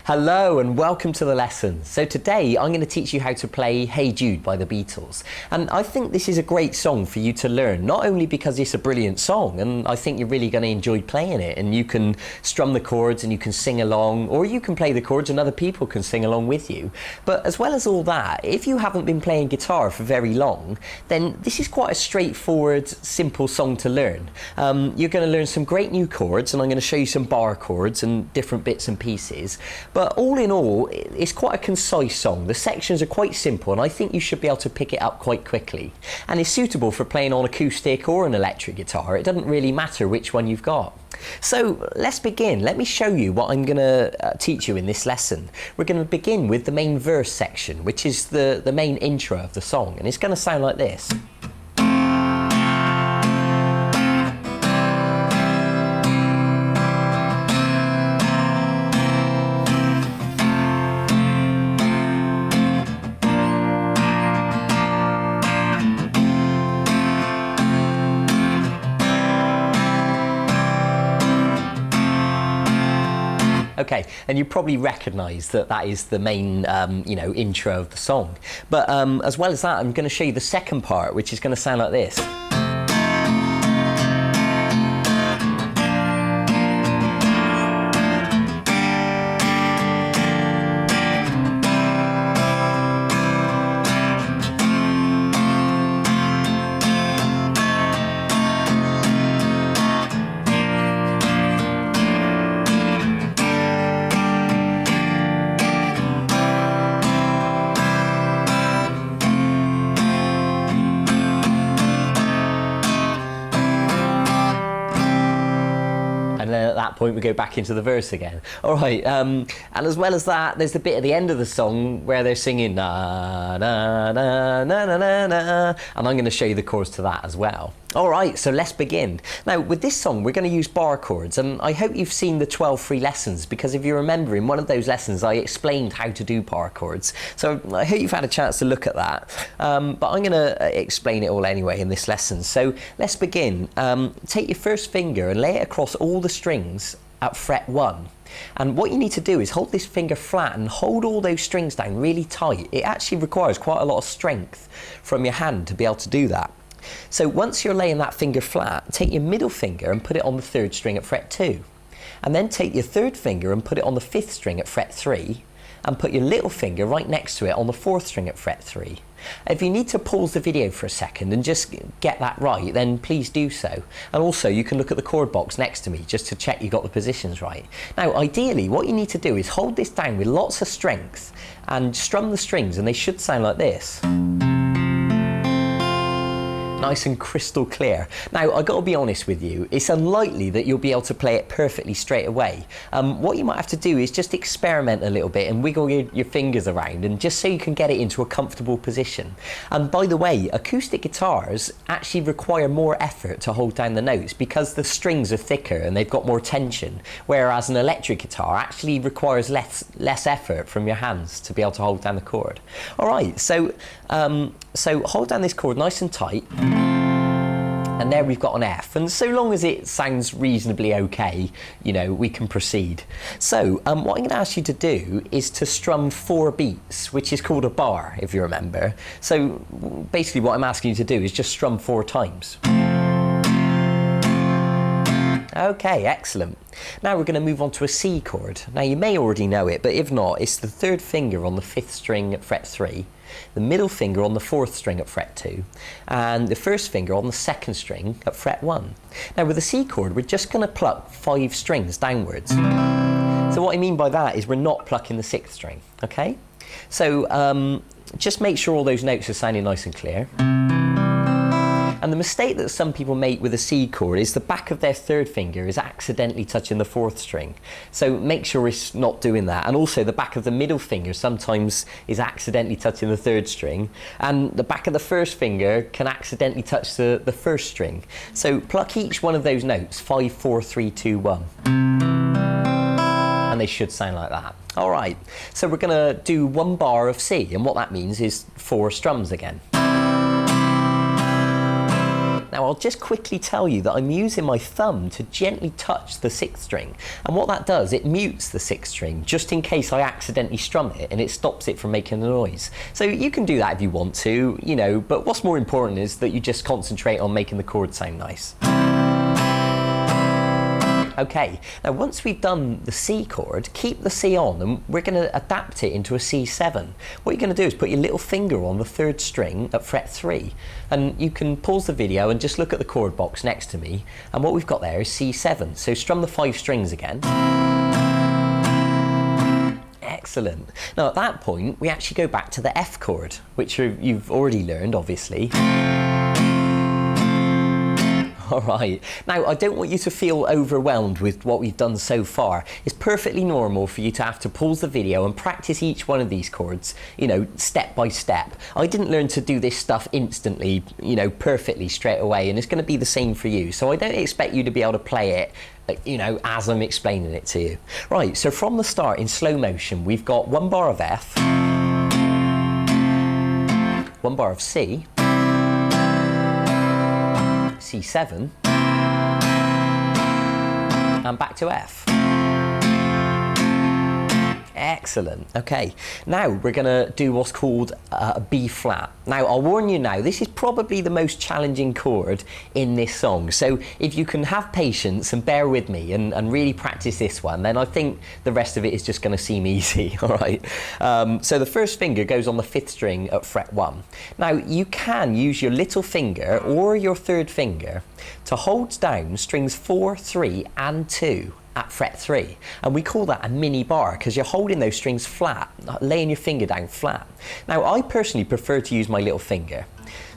Hello and welcome to the lesson. So today I'm going to teach you how to play Hey Jude by the Beatles. And I think this is a great song for you to learn, not only because it's a brilliant song and I think you're really going to enjoy playing it, and you can strum the chords and you can sing along, or you can play the chords and other people can sing along with you. But as well as all that, if you haven't been playing guitar for very long, then this is quite a straightforward, simple song to learn. You're going to learn some great new chords, and I'm going to show you some bar chords and different bits and pieces. But all in all, it's quite a concise song. The sections are quite simple and I think you should be able to pick it up quite quickly. And it's suitable for playing on acoustic or an electric guitar. It doesn't really matter which one you've got. So let's begin. Let me show you what I'm going to teach you in this lesson. We're going to begin with the main verse section, which is the main intro of the song. And it's going to sound like this. Okay, and you probably recognise that that is the main, intro of the song. But as well as that, I'm going to show you the second part, which is going to sound like this. And then at that point we go back into the verse again. All right, and as well as that, there's the bit at the end of the song where they're singing na na na na na na na, and I'm going to show you the chords to that as well. All right, so let's begin. Now, with this song, we're going to use bar chords, and I hope you've seen the 12 free lessons, because if you remember, in one of those lessons, I explained how to do bar chords. So I hope you've had a chance to look at that. But I'm going to explain it all anyway in this lesson. So let's begin. Take your first finger and lay it across all the strings at fret 1. And what you need to do is hold this finger flat and hold all those strings down really tight. It actually requires quite a lot of strength from your hand to be able to do that. So once you're laying that finger flat, take your middle finger and put it on the 3rd string at fret 2. And then take your 3rd finger and put it on the 5th string at fret 3. And put your little finger right next to it on the 4th string at fret 3. If you need to pause the video for a second and just get that right, then please do so. And also you can look at the chord box next to me just to check you got the positions right. Now ideally what you need to do is hold this down with lots of strength and strum the strings, and they should sound like this. Nice and crystal clear. Now, I've got to be honest with you, it's unlikely that you'll be able to play it perfectly straight away. What you might have to do is just experiment a little bit and wiggle your fingers around, and just so you can get it into a comfortable position. And by the way, acoustic guitars actually require more effort to hold down the notes because the strings are thicker and they've got more tension, whereas an electric guitar actually requires less effort from your hands to be able to hold down the chord. All right, so hold down this chord nice and tight. And there we've got an F, and so long as it sounds reasonably okay, we can proceed. So what I'm going to ask you to do is to strum 4 beats, which is called a bar, if you remember. So basically what I'm asking you to do is just strum 4 times. Okay, excellent. Now we're going to move on to a C chord. Now you may already know it, but if not, it's the 3rd finger on the 5th string at fret 3, the middle finger on the 4th string at fret 2, and the 1st finger on the 2nd string at fret 1. Now with the C chord, we're just going to pluck 5 strings downwards. So what I mean by that is we're not plucking the 6th string, okay? So just make sure all those notes are sounding nice and clear. And the mistake that some people make with a C chord is the back of their 3rd finger is accidentally touching the 4th string. So make sure it's not doing that. And also the back of the middle finger sometimes is accidentally touching the 3rd string. And the back of the 1st finger can accidentally touch the 1st string. So pluck each one of those notes, 5, 4, 3, 2, 1. And they should sound like that. All right, so we're gonna do 1 bar of C, and what that means is 4 strums again. Now I'll just quickly tell you that I'm using my thumb to gently touch the 6th string, and what that does, it mutes the 6th string just in case I accidentally strum it, and it stops it from making a noise. So you can do that if you want to, you know, but what's more important is that you just concentrate on making the chord sound nice. Okay, now once we've done the C chord, keep the C on, and we're going to adapt it into a C7. What you're going to do is put your little finger on the 3rd string at fret 3, and you can pause the video and just look at the chord box next to me, and what we've got there is C7. So strum the 5 strings again. Excellent. Now at that point, we actually go back to the F chord, which you've already learned, obviously. All right, now I don't want you to feel overwhelmed with what we've done so far. It's perfectly normal for you to have to pause the video and practice each one of these chords, you know, step by step. I didn't learn to do this stuff instantly, you know, perfectly straight away, and it's going to be the same for you. So I don't expect you to be able to play it, you know, as I'm explaining it to you. Right, so from the start in slow motion, we've got 1 bar of F, 1 bar of C, C7, and back to F. Excellent. Okay, now we're going to do what's called a B flat. Now I'll warn you now, this is probably the most challenging chord in this song, so if you can have patience and bear with me and really practice this one, then I think the rest of it is just going to seem easy. All right, so the 1st finger goes on the 5th string at fret 1. Now you can use your little finger or your 3rd finger to hold down strings 4, 3 and 2 at fret 3, and we call that a mini bar because you're holding those strings flat, laying your finger down flat. Now I personally prefer to use my little finger,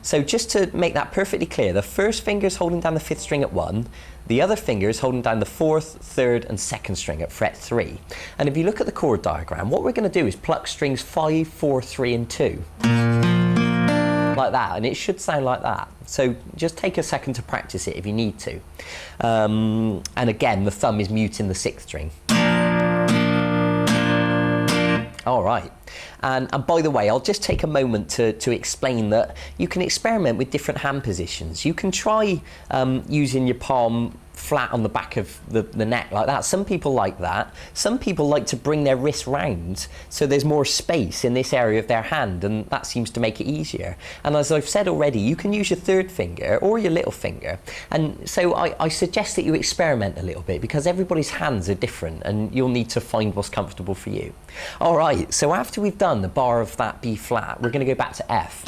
so just to make that perfectly clear, the 1st finger is holding down the 5th string at 1, the other finger is holding down the 4th, 3rd and 2nd string at fret 3, and if you look at the chord diagram, what we're going to do is pluck strings 5, 4, 3 and 2. Like that, and it should sound like that. So just take a second to practice it if you need to. And again, the thumb is muting the 6th string. All right. And by the way, I'll just take a moment to explain that you can experiment with different hand positions. You can try using your palm flat on the back of the neck like that. Some people like that. Some people like to bring their wrist round so there's more space in this area of their hand, and that seems to make it easier. And as I've said already, you can use your 3rd finger or your little finger. And so I suggest that you experiment a little bit because everybody's hands are different and you'll need to find what's comfortable for you. All right, so after we've done the bar of that B flat, we're going to go back to F.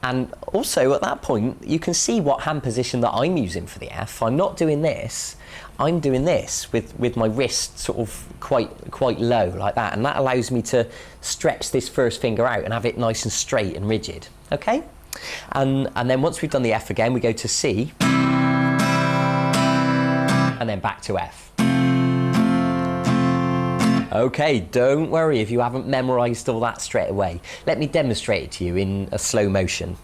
And also at that point, you can see what hand position that I'm using for the F. I'm not doing this, I'm doing this with my wrist sort of quite low like that. And that allows me to stretch this 1st finger out and have it nice and straight and rigid, okay? And then once we've done the F again, we go to C, and then back to F. Okay, don't worry if you haven't memorised all that straight away. Let me demonstrate it to you in a slow motion.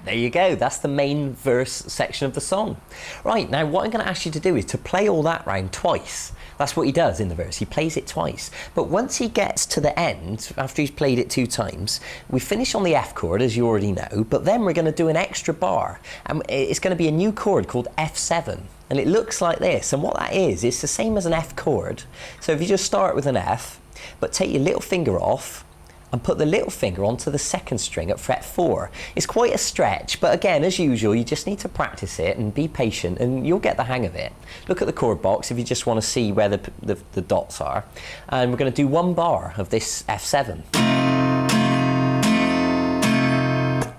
There you go, that's the main verse section of the song. Right, now what I'm going to ask you to do is to play all that round twice. That's what he does in the verse, he plays it twice. But once he gets to the end, after he's played it 2 times, we finish on the F chord, as you already know, but then we're going to do an extra bar. And it's going to be a new chord called F7. And it looks like this, and what that is, it's the same as an F chord. So if you just start with an F, but take your little finger off, and put the little finger onto the 2nd string at fret 4. It's quite a stretch, but again, as usual, you just need to practice it and be patient and you'll get the hang of it. Look at the chord box if you just want to see where the dots are. And we're going to do 1 bar of this F7.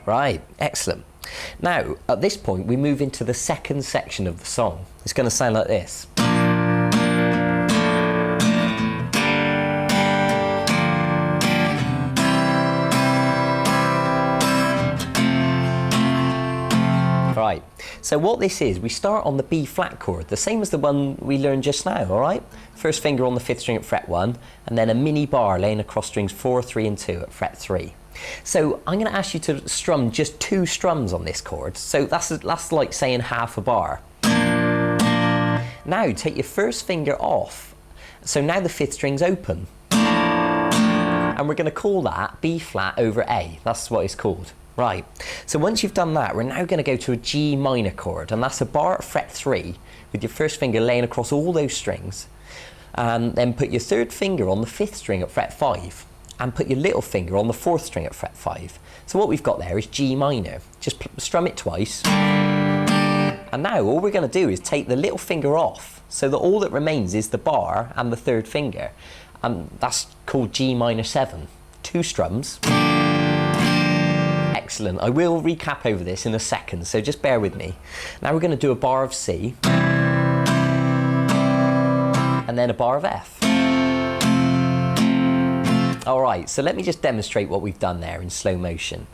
Right, excellent. Now, at this point, we move into the 2nd section of the song. It's going to sound like this. Right, so what this is, we start on the B flat chord, the same as the one we learned just now, all right? First finger on the 5th string at fret 1, and then a mini bar laying across strings 4, 3 and 2 at fret 3. So I'm going to ask you to strum just 2 strums on this chord, so that's like saying half a bar. Now take your first finger off, so now the 5th string's open. And we're going to call that B flat over A, that's what it's called. Right, so once you've done that, we're now going to go to a G minor chord, and that's a bar at fret 3 with your first finger laying across all those strings, and then put your 3rd finger on the 5th string at fret 5 and put your little finger on the 4th string at fret 5. So what we've got there is G minor. Just strum it twice, and now all we're going to do is take the little finger off so that all that remains is the bar and the 3rd finger, and that's called G minor 7. 2 strums. Excellent. I will recap over this in a second, so just bear with me. Now we're going to do a bar of C, and then a bar of F. All right, so let me just demonstrate what we've done there in slow motion.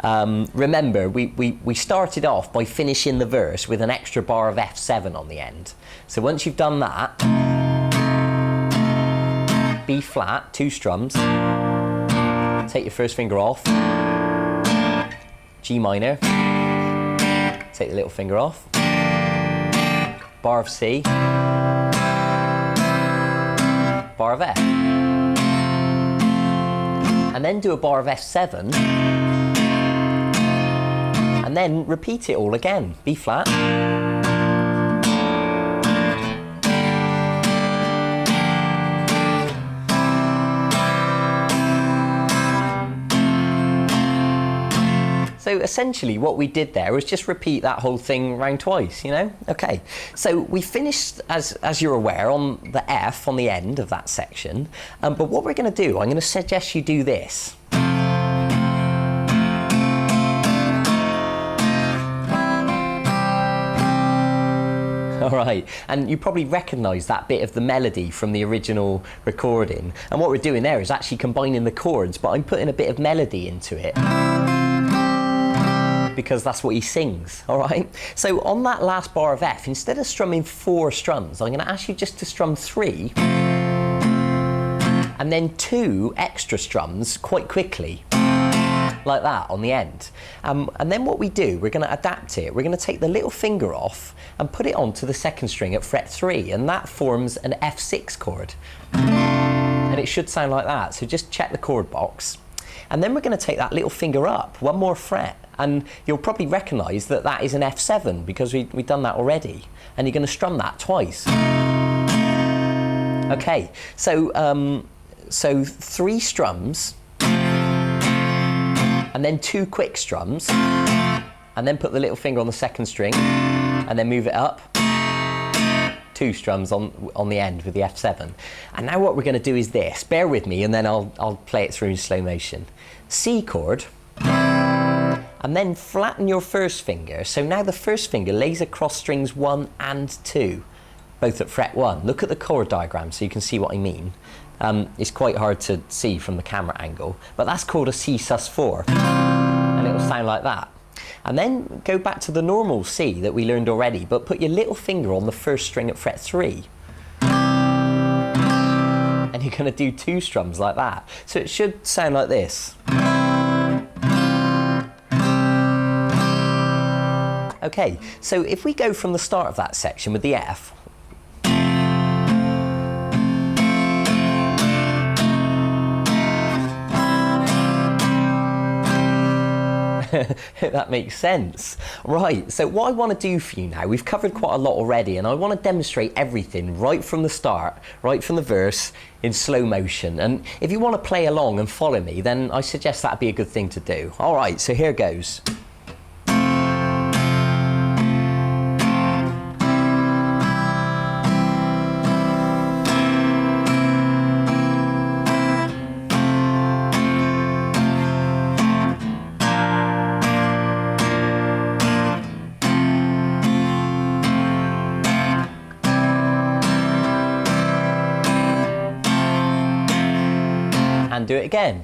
Remember, we started off by finishing the verse with an extra bar of F7 on the end. So once you've done that, B flat, 2 strums, take your first finger off, G minor, take the little finger off, bar of C, bar of F, and then do a bar of F7, and then repeat it all again, B flat, so essentially what we did there was just repeat that whole thing round twice, you know? Okay, so we finished, as you're aware, on the F on the end of that section, but what we're going to do, I'm going to suggest you do this. All right, and you probably recognise that bit of the melody from the original recording, and what we're doing there is actually combining the chords, but I'm putting a bit of melody into it, because that's what he sings, all right? So on that last bar of F, instead of strumming 4 strums, I'm going to ask you just to strum 3, and then 2 extra strums quite quickly, like that on the end. And then what we do, we're going to adapt it. We're going to take the little finger off and put it onto the 2nd string at fret 3, and that forms an F6 chord. And it should sound like that, so just check the chord box. And then we're going to take that little finger up 1 more fret, and you'll probably recognise that that is an F7 because we've done that already, and you're going to strum that twice. Okay, so 3 strums, and then 2 quick strums, and then put the little finger on the 2nd string, and then move it up. 2 strums on the end with the F7. And now what we're going to do is this. Bear with me, and then I'll play it through in slow motion. C chord, and then flatten your first finger. So now the first finger lays across strings 1 and 2, both at fret 1. Look at the chord diagram so you can see what I mean. It's quite hard to see from the camera angle, but that's called a C sus4, and it'll sound like that. And then go back to the normal C that we learned already, but put your little finger on the 1st string at fret 3. And you're going to do 2 strums like that. So it should sound like this. Okay, so if we go from the start of that section with the F, that makes sense. Right, so what I want to do for you now, we've covered quite a lot already, and I want to demonstrate everything right from the start, right from the verse, in slow motion. And if you want to play along and follow me, then I suggest that'd be a good thing to do. All right, so here goes. And do it again.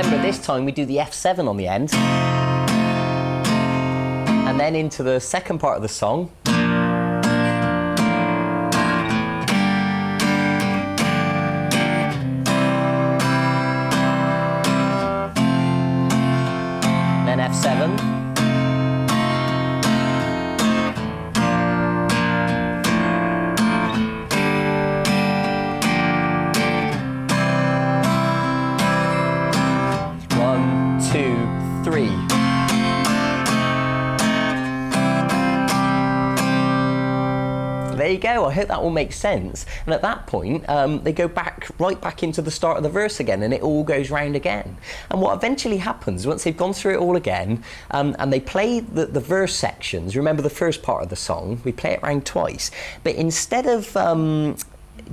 remember this time we do the F7 on the end. And then into the second part of the song. Then F7. There you go. I hope that all makes sense. And at that point, they go right back into the start of the verse again, and it all goes round again. And what eventually happens, once they've gone through it all again, and they play the verse sections, remember the first part of the song, we play it round twice. But instead of... do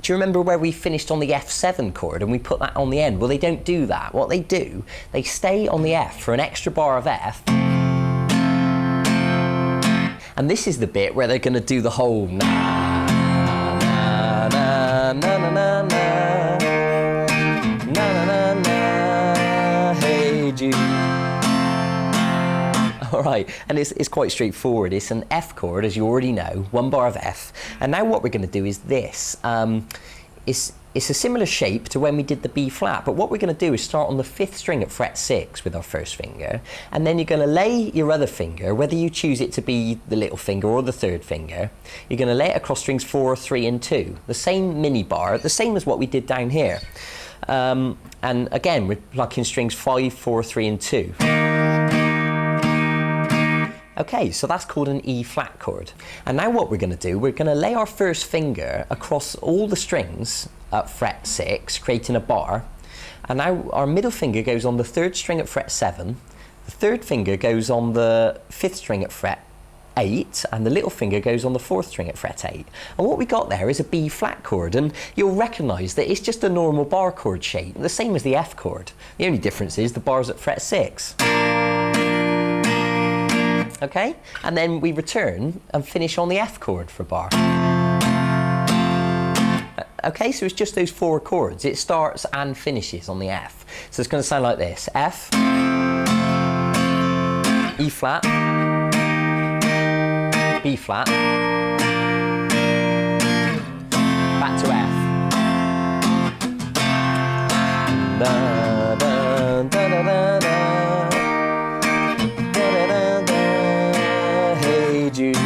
you remember where we finished on the F7 chord and we put that on the end? Well, they don't do that. What they do, they stay on the F for an extra bar of F. And this is the bit where they're going to do the whole na na na na na na na na na na hey Jude. All right, and it's quite straightforward. It's an F chord, as you already know, one bar of F. And now what we're going to do is this. It's a similar shape to when we did the B flat, but what we're going to do is start on the 5th string at fret 6 with our first finger, and then you're going to lay your other finger, whether you choose it to be the little finger or the 3rd finger, you're going to lay it across strings 4, 3 and 2. The same mini bar, the same as what we did down here. And again, we're plucking strings 5, 4, 3 and 2. Okay, so that's called an E flat chord. And now what we're going to do, we're going to lay our first finger across all the strings at fret 6, creating a bar. And now our middle finger goes on the 3rd string at fret 7, the 3rd finger goes on the 5th string at fret 8, and the little finger goes on the 4th string at fret 8. And what we got there is a B flat chord, and you'll recognise that it's just a normal bar chord shape, the same as the F chord. The only difference is the bar's at fret 6. Okay, and then we return and finish on the F chord for a bar. Okay, so it's just those 4 chords. It starts and finishes on the F. So it's going to sound like this. F, E flat, B flat, back to F. Da, da, da, da, da, da. Jude.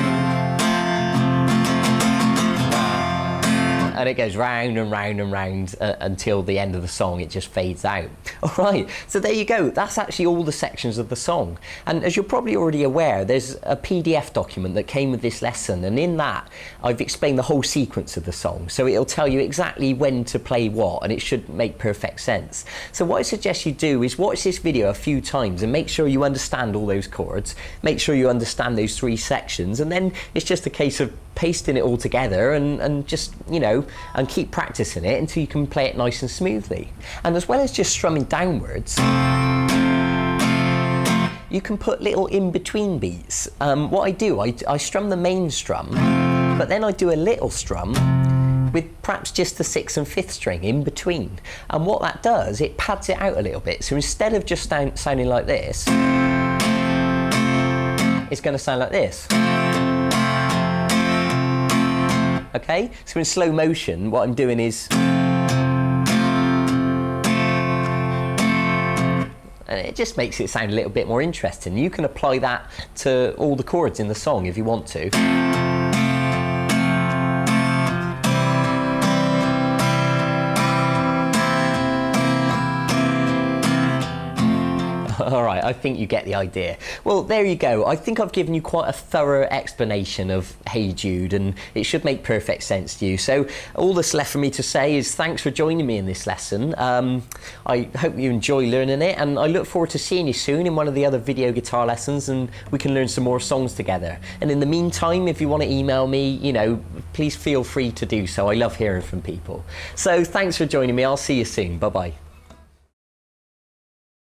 And it goes round and round and round until the end of the song. It just fades out. All right, so there you go. That's actually all the sections of the song. And as you're probably already aware, there's a PDF document that came with this lesson, and in that I've explained the whole sequence of the song. So it'll tell you exactly when to play what, and it should make perfect sense. So what I suggest you do is watch this video a few times and make sure you understand all those chords, make sure you understand those 3 sections, and then it's just a case of pasting it all together and just, you know, and keep practicing it until you can play it nice and smoothly. And as well as just strumming downwards, you can put little in-between beats. What I do, I strum the main strum, but then I do a little strum with perhaps just the 6th and 5th string in between. And what that does, it pads it out a little bit. So instead of just sounding like this, it's going to sound like this. Okay, so in slow motion, what I'm doing is, and it just makes it sound a little bit more interesting. You can apply that to all the chords in the song if you want to. All right, I think you get the idea. Well, there you go. I think I've given you quite a thorough explanation of Hey Jude, and it should make perfect sense to you. So all that's left for me to say is thanks for joining me in this lesson. I hope you enjoy learning it, and I look forward to seeing you soon in one of the other video guitar lessons, and we can learn some more songs together. And in the meantime, if you want to email me, you know, please feel free to do so. I love hearing from people. So thanks for joining me. I'll see you soon. Bye-bye.